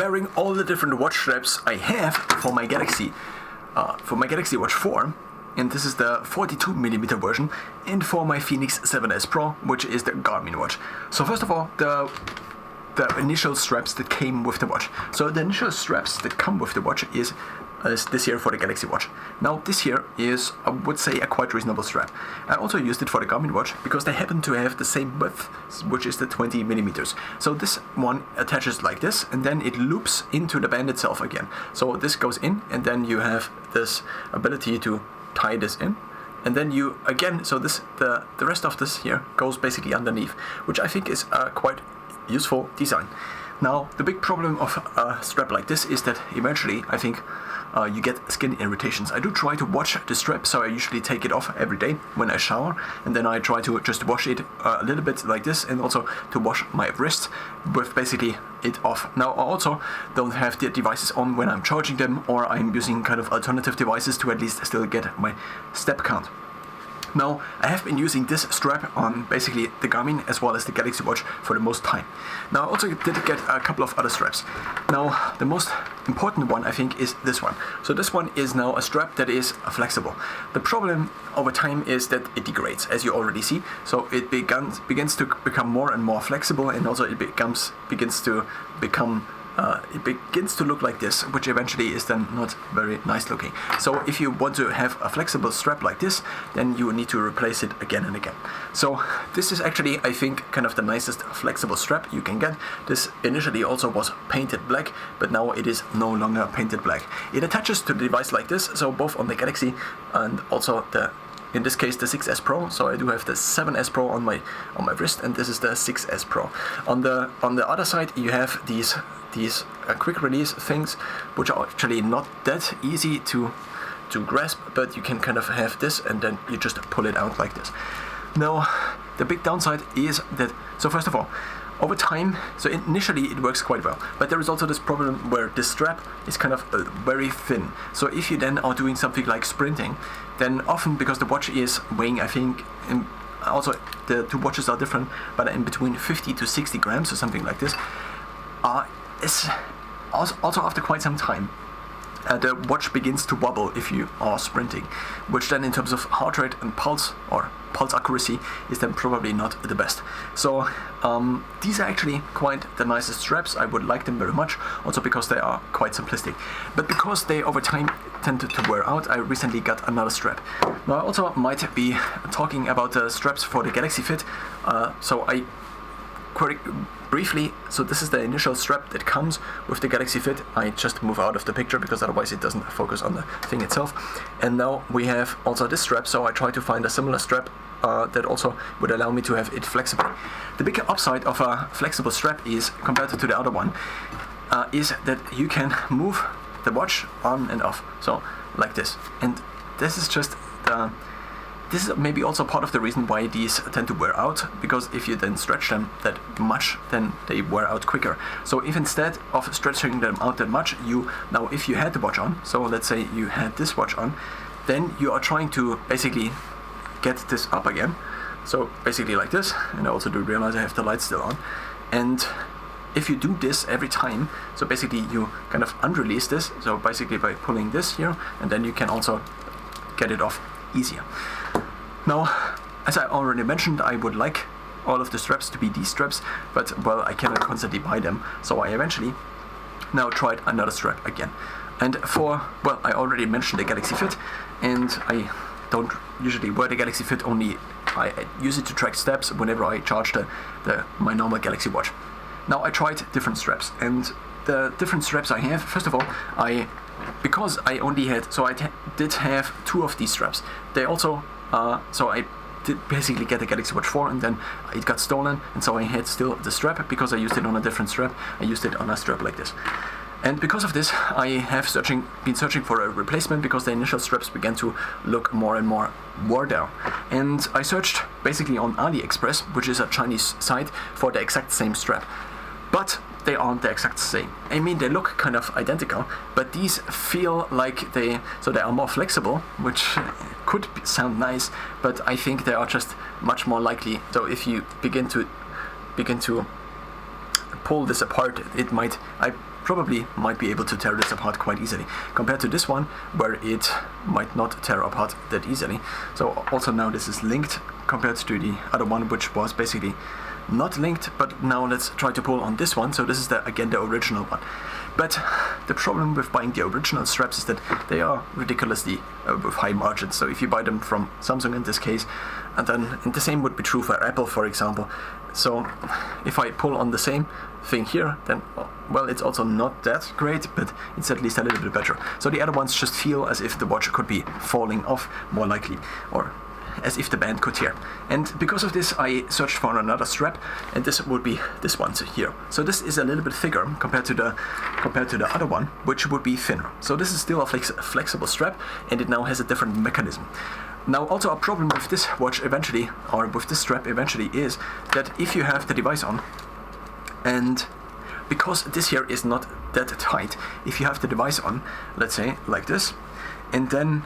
comparing all the different watch straps I have for my Galaxy Watch 4, and this is the 42mm version, and for my Fenix 7S Pro, which is the Garmin watch. So first of all, the initial straps that came with the watch. So the initial straps that come with the watch is this here for the Galaxy watch. Now this here is, I would say, a quite reasonable strap. I also used it for the Garmin watch because they happen to have the same width, which is the 20mm. So this one attaches like this, and then it loops into the band itself again. So this goes in, and then you have this ability to tie this in. And then you, again, so this the rest of this here goes basically underneath, which I think is a quite useful design. Now, the big problem of a strap like this is that eventually, I think, you get skin irritations. I do try to wash the strap, so I usually take it off every day when I shower, and then I try to just wash it a little bit like this, and also to wash my wrist with basically it off. Now, I also don't have the devices on when I'm charging them, or I'm using kind of alternative devices to at least still get my step count. Now, I have been using this strap on basically the Garmin as well as the Galaxy Watch for the most time. Now, I also did get a couple of other straps. Now, the most important one, I think, is this one. So this one is now a strap that is flexible. The problem over time is that it degrades, as you already see. So it begins to become more and more flexible, and also it begins to look like this, which eventually is then not very nice looking. So if you want to have a flexible strap like this, then you need to replace it again and again. So this is actually, I think, kind of the nicest flexible strap you can get. This initially also was painted black, but now it is no longer painted black. It attaches to the device like this, so both on the Galaxy and also in this case the 6S Pro. So I do have the 7S Pro on my wrist, and this is the 6S Pro. On the other side you have these quick release things, which are actually not that easy to grasp, but you can kind of have this, and then you just pull it out like this. Now, the big downside is that, so first of all, over time, so initially it works quite well, but there is also this problem where the strap is kind of very thin. So if you then are doing something like sprinting, then often, because the watch is weighing, I think, also the two watches are different, but in between 50 to 60 grams or something like this, is also after quite some time, the watch begins to wobble if you are sprinting, which then in terms of heart rate and pulse accuracy is then probably not the best. So these are actually quite the nicest straps. I would like them very much, also because they are quite simplistic. But because they over time tend to wear out, I recently got another strap. Now I also might be talking about the straps for the Galaxy Fit. So I quite briefly, so this is the initial strap that comes with the Galaxy Fit. I just move out of the picture because otherwise it doesn't focus on the thing itself. And now we have also this strap, so I try to find a similar strap that also would allow me to have it flexible. The big upside of a flexible strap is, compared to the other one, is that you can move the watch on and off, so like this. And this is just this is maybe also part of the reason why these tend to wear out, because if you then stretch them that much, then they wear out quicker. So if instead of stretching them out that much, now if you had the watch on, so let's say you had this watch on, then you are trying to basically get this up again. So basically like this, and I also do realize I have the light still on. And if you do this every time, so basically you kind of unrelease this, so basically by pulling this here, and then you can also get it off easier. Now, as I already mentioned, I would like all of the straps to be these straps, but well, I cannot constantly buy them, so I eventually now tried another strap again. And I already mentioned the Galaxy Fit, and I don't usually wear the Galaxy Fit, only I use it to track steps whenever I charge my normal Galaxy Watch. Now I tried different straps, and the different straps I have, first of all, because I only had, so I did have two of these straps. They also, so I did basically get a Galaxy Watch 4, and then it got stolen, and so I had still the strap, because I used it on a different strap. I used it on a strap like this. And because of this, I have been searching for a replacement, because the initial straps began to look more and more worn down. And I searched basically on AliExpress, which is a Chinese site, for the exact same strap. But they aren't the exact same. I mean, they look kind of identical, but these feel like they are more flexible, which could sound nice, but I think they are just much more likely. So if you begin to pull this apart, I probably might be able to tear this apart quite easily, compared to this one, where it might not tear apart that easily. So also now this is linked, compared to the other one, which was basically not linked. But now let's try to pull on this one. So this is again the original one. But the problem with buying the original straps is that they are ridiculously with high margins. So if you buy them from Samsung in this case, and the same would be true for Apple, for example. So if I pull on the same thing here, then, well, it's also not that great, but it's at least a little bit better. So the other ones just feel as if the watch could be falling off, more likely, or as if the band could tear. And because of this, I searched for another strap, and this would be this one here. So this is a little bit thicker compared to the other one, which would be thinner. So this is still a flexible strap, and it now has a different mechanism. Now, also a problem with this watch eventually, or with this strap eventually, is that if you have the device on, and because this here is not that tight, if you have the device on, let's say like this, and then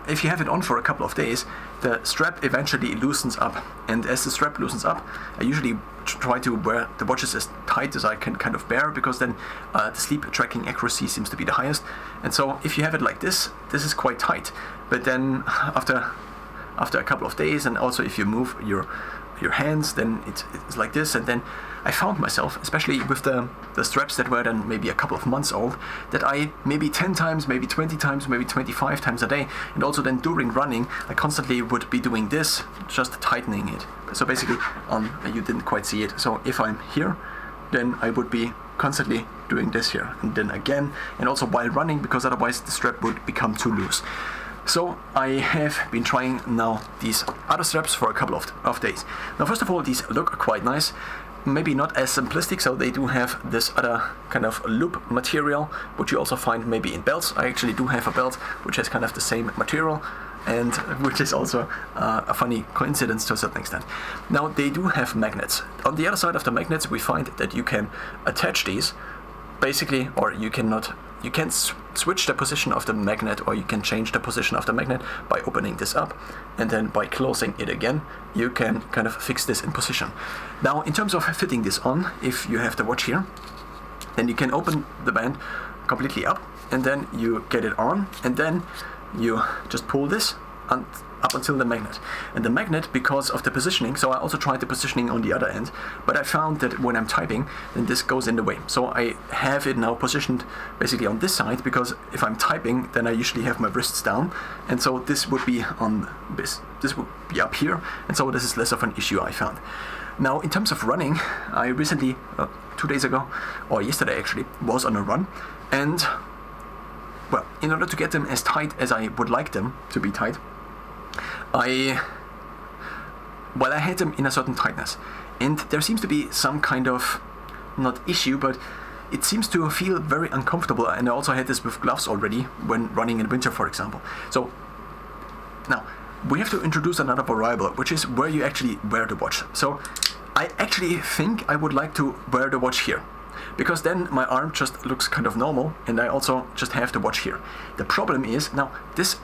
if you have it on for a couple of days, the strap eventually loosens up. And as the strap loosens up, I usually try to wear the watches as tight as I can kind of bear, because then the sleep tracking accuracy seems to be the highest. And so if you have it like this, this is quite tight. But then after a couple of days, and also if you move your hands, then it's like this. And then I found myself, especially with the straps that were then maybe a couple of months old, that I maybe 10 times, maybe 20 times, maybe 25 times a day, and also then during running, I constantly would be doing this, just tightening it. So basically, you didn't quite see it. So if I'm here, then I would be constantly doing this here, and then again, and also while running, because otherwise the strap would become too loose. So I have been trying now these other straps for a couple of days. Now, first of all, these look quite nice. Maybe not as simplistic, so they do have this other kind of loop material, which you also find maybe in belts. I actually do have a belt which has kind of the same material, and which is also a funny coincidence to a certain extent. Now, they do have magnets. On the other side of the magnets, we find that you can attach these, basically, or you can switch the position of the magnet, or you can change the position of the magnet by opening this up, and then by closing it again, you can kind of fix this in position. Now, in terms of fitting this on, if you have the watch here, then you can open the band completely up, and then you get it on, and then you just pull this up until the magnet. And the magnet, because of the positioning, so I also tried the positioning on the other end, but I found that when I'm typing, then this goes in the way. So I have it now positioned basically on this side, because if I'm typing, then I usually have my wrists down, and so this would be on this would be up here, and so this is less of an issue, I found. Now, in terms of running, I recently, 2 days ago, or yesterday actually, was on a run, and well, in order to get them as tight as I would like them to be tight, I had them in a certain tightness, and there seems to be some kind of, not issue, but it seems to feel very uncomfortable. And I also had this with gloves already when running in winter, for example. So now we have to introduce another variable, which is where you actually wear the watch. So I actually think I would like to wear the watch here, because then my arm just looks kind of normal, and I also just have the watch here. The problem is, now this,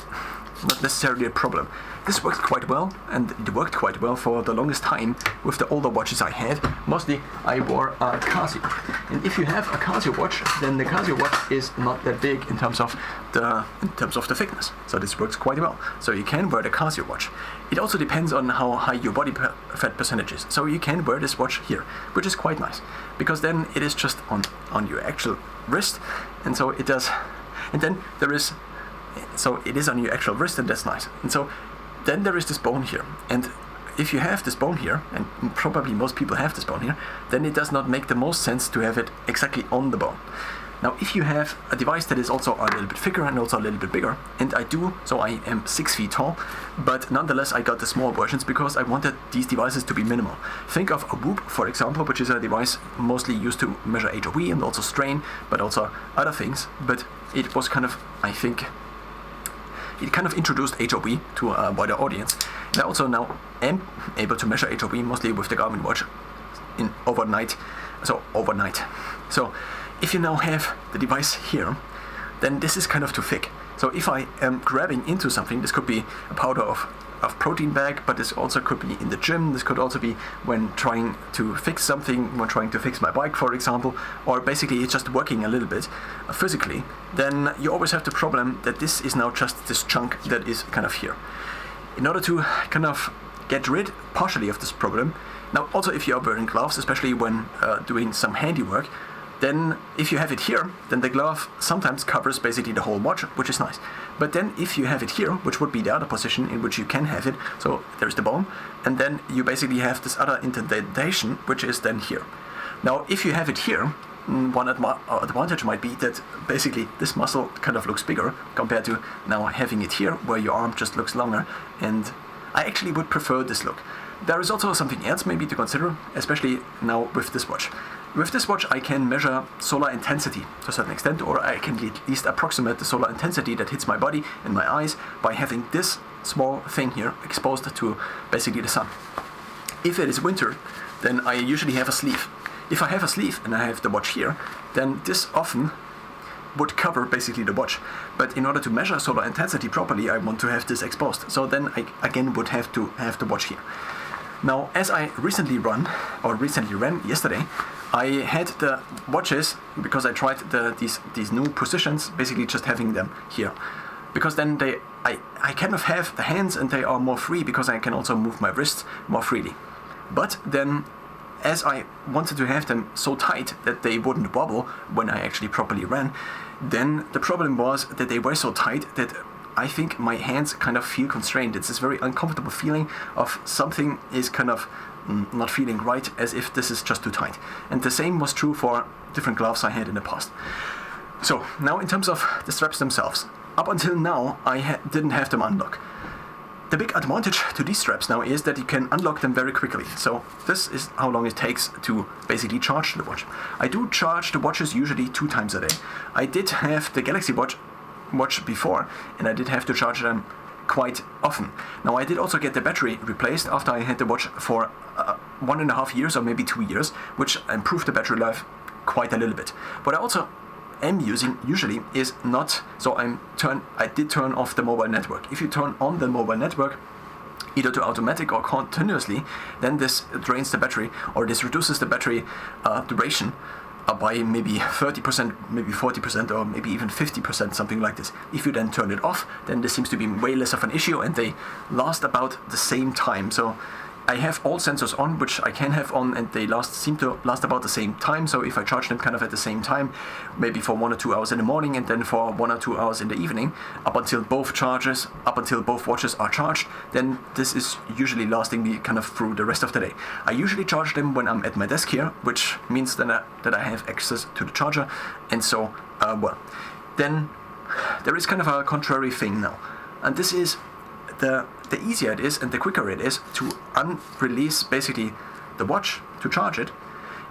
not necessarily a problem. This works quite well, and it worked quite well for the longest time with the older watches I had. Mostly I wore a Casio. And if you have a Casio watch, then the Casio watch is not that big in terms of the thickness. So this works quite well. So you can wear the Casio watch. It also depends on how high your body fat percentage is. So you can wear this watch here, which is quite nice, because then it is just on your actual wrist, and so it does. And then there is. So it is on your actual wrist, and that's nice. And so then there is this bone here. And if you have this bone here, and probably most people have this bone here, then it does not make the most sense to have it exactly on the bone. Now, if you have a device that is also a little bit thicker and also a little bit bigger, and I do, so I am 6 feet tall, but nonetheless I got the small versions because I wanted these devices to be minimal. Think of a Whoop, for example, which is a device mostly used to measure HOV and also strain, but also other things. But it was kind of, I think, it kind of introduced HOV to a wider audience. And I also now am able to measure HOV mostly with the Garmin watch overnight. So if you now have the device here, then this is kind of too thick. So if I am grabbing into something, this could be a powder of of protein bag, but this also could be in the gym. This could also be when trying to fix something, when trying to fix my bike, for example, or basically it's just working a little bit physically, then you always have the problem that this is now just this chunk that is kind of here. In order to kind of get rid partially of this problem, now also if you are wearing gloves, especially when doing some handiwork, then if you have it here, then the glove sometimes covers basically the whole watch, which is nice. But then if you have it here, which would be the other position in which you can have it, so there's the bone, and then you basically have this other indentation, which is then here. Now if you have it here, one advantage might be that basically this muscle kind of looks bigger compared to now having it here, where your arm just looks longer, and I actually would prefer this look. There is also something else maybe to consider, especially now with this watch. With this watch I can measure solar intensity to a certain extent, or I can at least approximate the solar intensity that hits my body and my eyes by having this small thing here exposed to basically the sun. If it is winter, then I usually have a sleeve. If I have a sleeve and I have the watch here, then this often would cover basically the watch. But in order to measure solar intensity properly, I want to have this exposed. So then I again would have to have the watch here. Now, as I recently ran yesterday, I had the watches, because I tried these new positions, basically just having them here. Because then I kind of have the hands and they are more free, because I can also move my wrists more freely. But then, as I wanted to have them so tight that they wouldn't wobble when I actually properly ran, then the problem was that they were so tight that I think my hands kind of feel constrained. It's this very uncomfortable feeling of something is kind of not feeling right, as if this is just too tight. And the same was true for different gloves I had in the past. So now in terms of the straps themselves, up until now I didn't have them unlock. The big advantage to these straps now is that you can unlock them very quickly. So this is how long it takes to basically charge the watch. I do charge the watches usually 2 times a day. I did have the Galaxy watch before, and I did have to charge them quite often. Now I did also get the battery replaced after I had the watch for 1.5 years or maybe 2 years, which improved the battery life quite a little bit. What I also am using usually is not, so I did turn off the mobile network. If you turn on the mobile network, either to automatic or continuously, then this drains the battery, or this reduces the battery duration by maybe 30%, maybe 40%, or maybe even 50%, something like this. If you then turn it off, then this seems to be way less of an issue, and they last about the same time. So I have all sensors on, which I can have on, and they seem to last about the same time. So if I charge them kind of at the same time, maybe for 1 or 2 hours in the morning, and then for 1 or 2 hours in the evening, up until both watches are charged, then this is usually lasting me kind of through the rest of the day. I usually charge them when I'm at my desk here, which means that I have access to the charger, and so, then there is kind of a contrary thing now, and this is the easier it is and the quicker it is to unrelease basically the watch to charge it,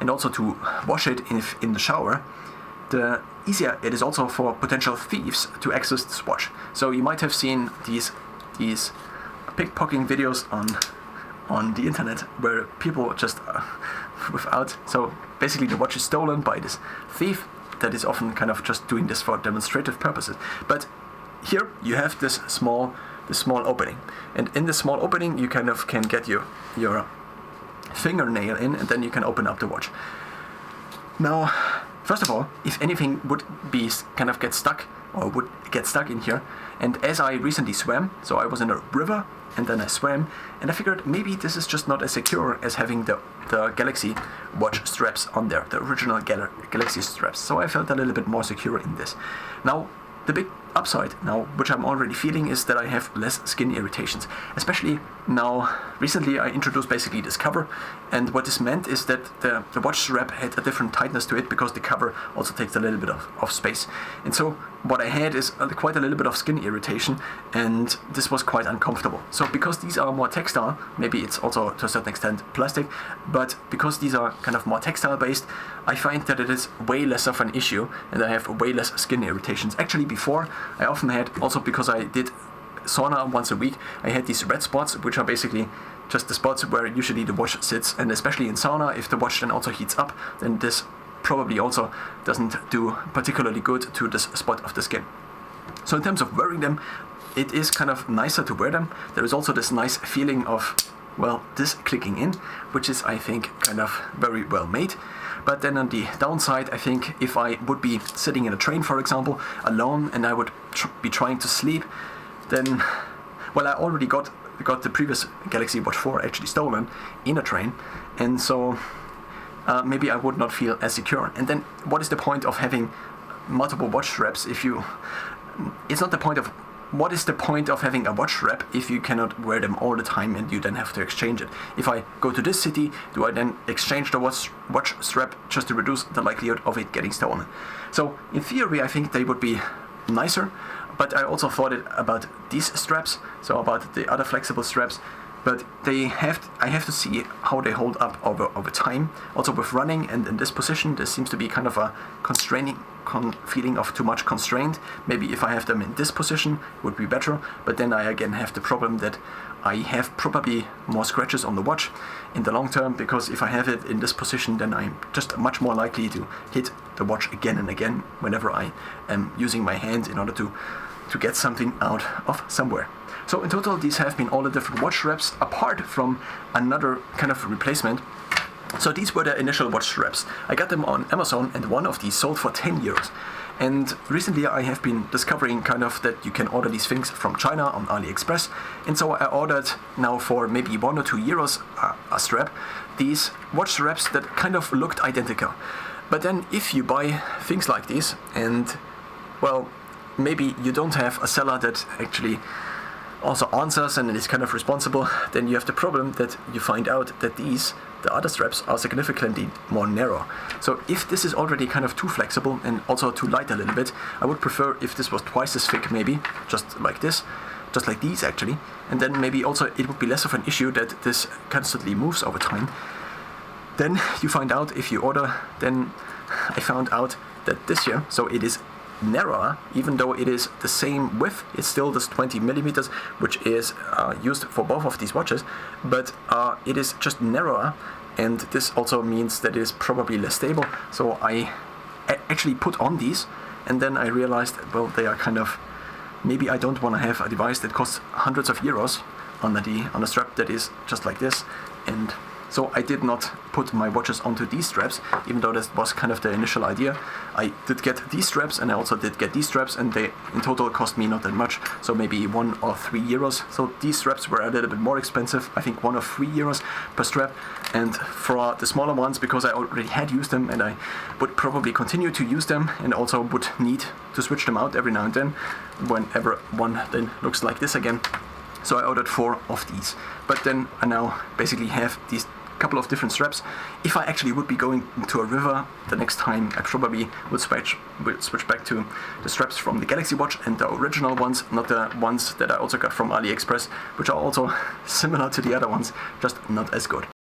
and also to wash it in the shower, the easier it is also for potential thieves to access this watch. So you might have seen these pickpocketing videos on the internet where people just so basically the watch is stolen by this thief that is often kind of just doing this for demonstrative purposes. But here you have this small opening, and in this small opening you kind of can get your fingernail in, and then you can open up the watch. Now, first of all, if anything would be kind of get stuck in here, and as I recently swam, so I was in a river and then I swam, and I figured maybe this is just not as secure as having the Galaxy watch straps on there, the original Galaxy straps. So I felt a little bit more secure in this. Now, the big upside now, which I'm already feeling, is that I have less skin irritations. Especially now, recently I introduced basically this cover, and what this meant is that the watch strap had a different tightness to it, because the cover also takes a little bit of space. And so what I had is quite a little bit of skin irritation, and this was quite uncomfortable. So because these are more textile, maybe it's also to a certain extent plastic, but because these are kind of more textile based, I find that it is way less of an issue, and I have way less skin irritations. Actually, before, I often had, also because I did sauna once a week, I had these red spots, which are basically just the spots where usually the watch sits, and especially in sauna, if the watch then also heats up, then this probably also doesn't do particularly good to this spot of the skin. So in terms of wearing them, it is kind of nicer to wear them. There is also this nice feeling of, well, this clicking in, which is, I think, kind of very well made. But then on the downside, I think if I would be sitting in a train, for example, alone, and I would be trying to sleep, then, well, I already got the previous Galaxy Watch 4 actually stolen in a train, and so maybe I would not feel as secure. And then what is the point of having multiple watch straps if you... It's not the point of... What is the point of having a watch strap if you cannot wear them all the time and you then have to exchange it? If I go to this city, do I then exchange the watch strap just to reduce the likelihood of it getting stolen? So in theory, I think they would be nicer, but I also thought about these straps, so about the other flexible straps, but I have to see how they hold up over time. Also with running and in this position, there seems to be kind of a constraining feeling of too much constraint. Maybe if I have them in this position, it would be better, but then I again have the problem that I have probably more scratches on the watch in the long term, because if I have it in this position, then I'm just much more likely to hit the watch again and again whenever I am using my hand in order to get something out of somewhere. So in total, these have been all the different watch straps, apart from another kind of replacement. So these were the initial watch straps. I got them on Amazon, and one of these sold for 10 euros. And recently I have been discovering kind of that you can order these things from China on AliExpress. And so I ordered now for maybe 1 or 2 euros a strap, these watch straps that kind of looked identical. But then if you buy things like these, and well, maybe you don't have a seller that actually also answers and is kind of responsible, then you have the problem that you find out that the other straps are significantly more narrow. So if this is already kind of too flexible and also too light a little bit, I would prefer if this was twice as thick, maybe, just like this, just like these actually, and then maybe also it would be less of an issue that this constantly moves over time. Then you find out if you order, then I found out that this here, so it is narrower, even though it is the same width. It's still this 20 millimeters, which is used for both of these watches, but it is just narrower, and this also means that it is probably less stable. So I actually put on these, and then I realized, well, they are kind of, maybe I don't want to have a device that costs hundreds of euros on a strap that is just like this. And so I did not put my watches onto these straps, even though that was kind of the initial idea. I did get these straps, and I also did get these straps, and they in total cost me not that much, so maybe 1 or 3 euros. So these straps were a little bit more expensive, I think 1 or 3 euros per strap. And for the smaller ones, because I already had used them and I would probably continue to use them, and also would need to switch them out every now and then, whenever one then looks like this again. So I ordered 4 of these. But then I now basically have these couple of different straps. If I actually would be going to a river the next time, I probably would switch back to the straps from the Galaxy Watch and the original ones, not the ones that I also got from AliExpress, which are also similar to the other ones, just not as good.